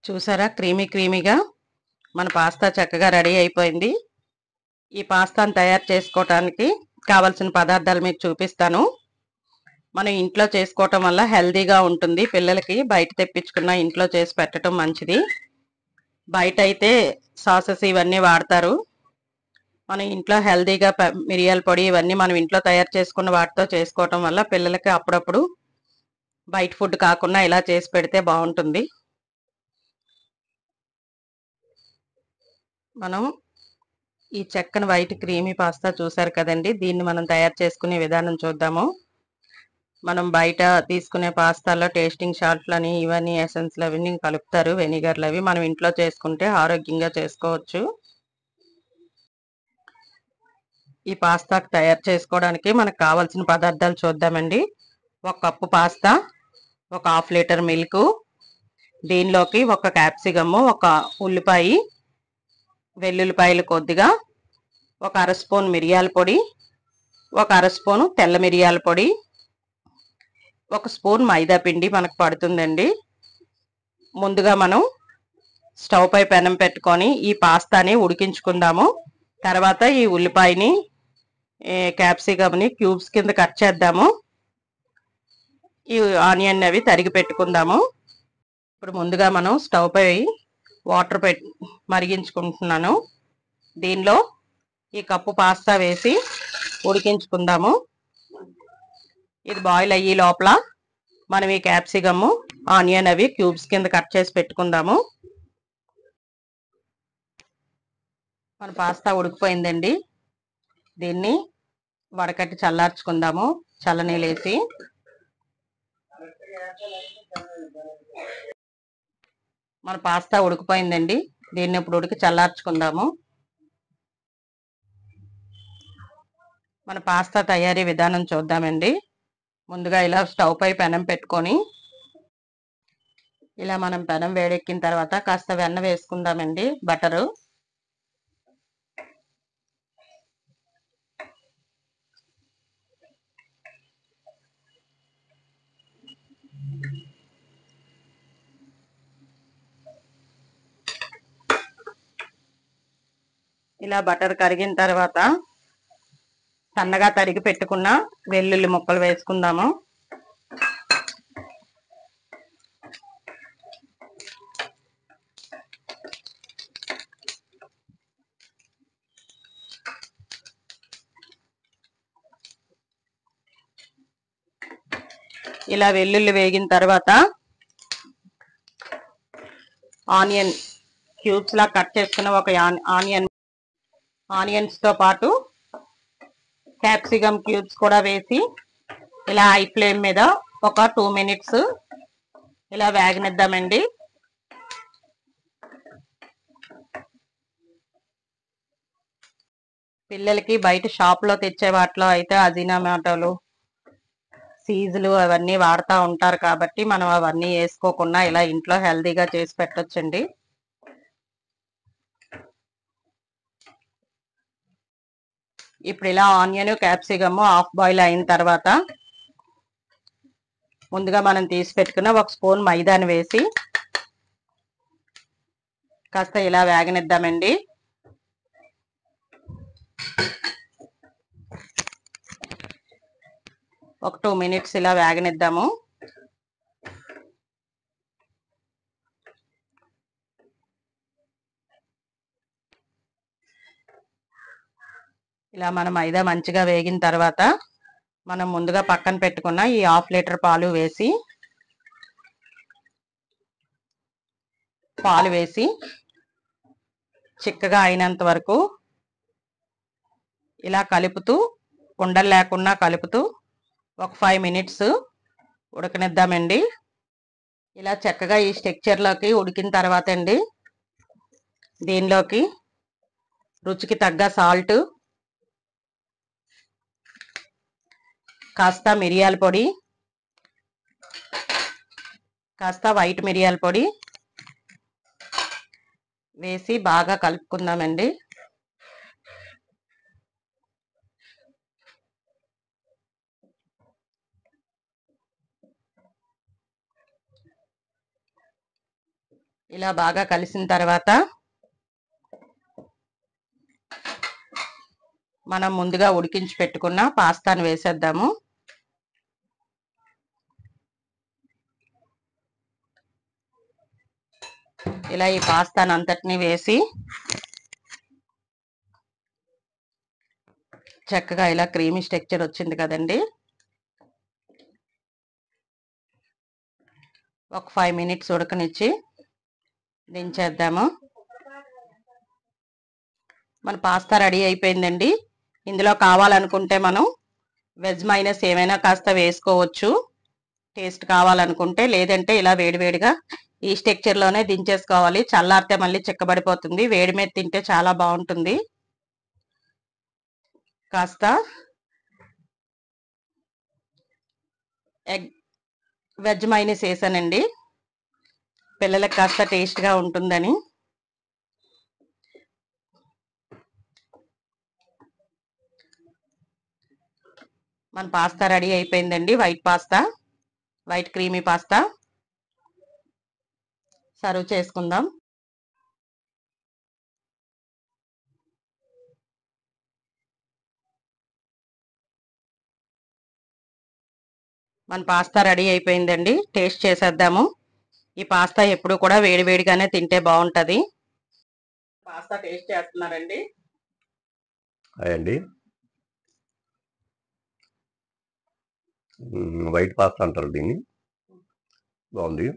చూసారా క్రీమీగా మన పాస్తా చక్కగా రెడీ అయిపోయింది. ఈ పాస్తాను తయారు చేసుకోవటానికి కావలసిన పదార్థాలు మీకు చూపిస్తాను. మనం ఇంట్లో చేసుకోవటం వల్ల హెల్తీగా ఉంటుంది. పిల్లలకి బయట తెప్పించుకున్న ఇంట్లో చేసి పెట్టడం మంచిది. బయట అయితే సాసెస్ ఇవన్నీ వాడతారు. మనం ఇంట్లో హెల్తీగా మిరియాల పొడి ఇవన్నీ మనం ఇంట్లో తయారు చేసుకున్న వాటితో చేసుకోవటం వల్ల పిల్లలకి అప్పుడప్పుడు బయట ఫుడ్ కాకుండా ఇలా చేసి పెడితే బాగుంటుంది. మనం ఈ చెక్కని వైట్ క్రీమీ పాస్తా చూసారు కదండి. దీన్ని మనం తయారు చేసుకునే విధానం చూద్దాము. మనం బయట తీసుకునే పాస్తాలో టేస్టింగ్ సాల్ట్లని ఇవన్నీ ఎసెన్స్లు అవన్నీ కలుపుతారు, వెనిగర్లు అవి. మనం ఇంట్లో చేసుకుంటే ఆరోగ్యంగా చేసుకోవచ్చు. ఈ పాస్తాకు తయారు చేసుకోవడానికి మనకు కావాల్సిన పదార్థాలు చూద్దామండి. 1 కప్పు పాస్తా, ఒక 1/2 లీటర్ మిల్క్, దీనిలోకి 1 క్యాప్సికమ్, 1 ఉల్లిపాయ, వెల్లుల్లిపాయలు కొద్దిగా, 1 అర స్పూన్ మిరియాల పొడి, 1 అర స్పూను తెల్ల మిరియాల పొడి, 1 స్పూన్ మైదా పిండి మనకు పడుతుందండి. ముందుగా మనం స్టవ్ పై పెనం పెట్టుకొని ఈ పాస్తాని ఉడికించుకుందాము. తర్వాత ఈ ఉల్లిపాయని క్యాప్సికమ్ని క్యూబ్స్ కింద కట్ చేద్దాము. ఈ ఆనియన్ అవి తరిగి పెట్టుకుందాము. ఇప్పుడు ముందుగా మనం స్టవ్ పై వాటర్ మరిగించుకుంటున్నాను. దీనిలో ఈ కప్పు పాస్తా వేసి ఉడికించుకుందాము. ఇది బాయిల్ అయ్యే లోపల మనం ఈ క్యాప్సికమ్, ఆనియన్ అవి క్యూబ్స్ కింద కట్ చేసి పెట్టుకుందాము. మన పాస్తా ఉడికిపోయిందండి. దీన్ని వడకట్టి చల్లార్చుకుందాము చల్లనీళ్ళేసి. మన పాస్తా ఉడికిపోయిందండి. దీన్ని ఇప్పుడు ఉడికి చల్లార్చుకుందాము. మన పాస్తా తయారీ విధానం చూద్దామండి. ముందుగా ఇలా స్టవ్ పై పెనం పెట్టుకొని ఇలా మనం పెనం వేడెక్కిన తర్వాత కాస్త వెన్న వేసుకుందామండి, బటరు. ఇలా బటర్ కరిగిన తర్వాత సన్నగా తరిగి పెట్టుకున్న వెల్లుల్లి ముక్కలు వేసుకుందాము. ఇలా వెల్లుల్లి వేగిన తర్వాత ఆనియన్ క్యూబ్స్ లా కట్ చేసుకున్న ఒక ఆనియన్స్ తో పాటు క్యాప్సికమ్ క్యూబ్స్ కూడా వేసి ఇలా హై ఫ్లేమ్ మీద ఒక 2 మినిట్స్ ఇలా వేగనిద్దామండి. పిల్లలకి బయట షాప్ లో తెచ్చే వాటిలో అయితే అజినామోటోలు, సీజులు అవన్నీ వాడుతూ ఉంటారు కాబట్టి మనం అవన్నీ వేసుకోకుండా ఇలా ఇంట్లో హెల్తీగా చేసి పెట్టొచ్చండి. ఇప్పుడు ఇలా ఆనియన్ క్యాప్సికమ్ హాఫ్ బాయిల్ అయిన తర్వాత ముందుగా మనం తీసి పెట్టుకున్న 1 స్పూన్ మైదాని వేసి కాస్త ఇలా వేగనిద్దామండి. ఒక 2 మినిట్స్ ఇలా వేగనిద్దాము. ఇలా మన మైదా మంచిగా వేగిన తర్వాత మనం ముందుగా పక్కన పెట్టుకున్న ఈ 1/2 లీటర్ పాలు వేసి చిక్కగా అయినంత వరకు ఇలా కలుపుతూ, ఉండలు లేకుండా కలుపుతూ ఒక 5 మినిట్స్ ఉడకనిద్దామండి. ఇలా చక్కగా ఈ స్ట్రక్చర్లోకి ఉడికిన తర్వాత అండి, దీనిలోకి రుచికి తగ్గ సాల్ట్, కాస్త మిరియాల పొడి, కాస్త వైట్ మిరియాల పొడి వేసి బాగా కలుపుకుందామండి. ఇలా బాగా కలిసిన తర్వాత మనం ముందుగా ఉడికించి పెట్టుకున్న పాస్తాను వేసేద్దాము. ఇలా ఈ పాస్తాను అంతటిని వేసి చక్కగా ఇలా క్రీమీ టెక్స్చర్ వచ్చింది కదండి. ఒక 5 మినిట్స్ ఉడకనిచ్చి దించేద్దాము. మన పాస్తా రెడీ అయిపోయిందండి. ఇందులో కావాలనుకుంటే మనం వెజ్ మైనస్ ఏమైనా కాస్త వేసుకోవచ్చు టేస్ట్ కావాలనుకుంటే. లేదంటే ఇలా వేడివేడిగా ఈ టెక్స్చర్లోనే దించేసుకోవాలి. చల్లారితే మళ్ళీ చిక్కబడిపోతుంది. వేడి మీద తింటే చాలా బాగుంటుంది. కాస్త ఎగ్ వెజ్ మైనస్ వేసానండి, పిల్లలకు కాస్త టేస్ట్గా ఉంటుందని. మన పాస్తా రెడీ అయిపోయిందండి. White creamy pasta. సర్వ్ చేసుకుందాం. మన పాస్తా రెడీ అయిపోయిందండి. టేస్ట్ చేసేద్దాము. ఈ పాస్తా ఎప్పుడు కూడా వేడివేడిగానే తింటే బాగుంటుంది. పాస్తా టేస్ట్ చేస్తున్నారండి. అండి వైట్ పాస్తా అంటారు దీన్ని. బాగుంది.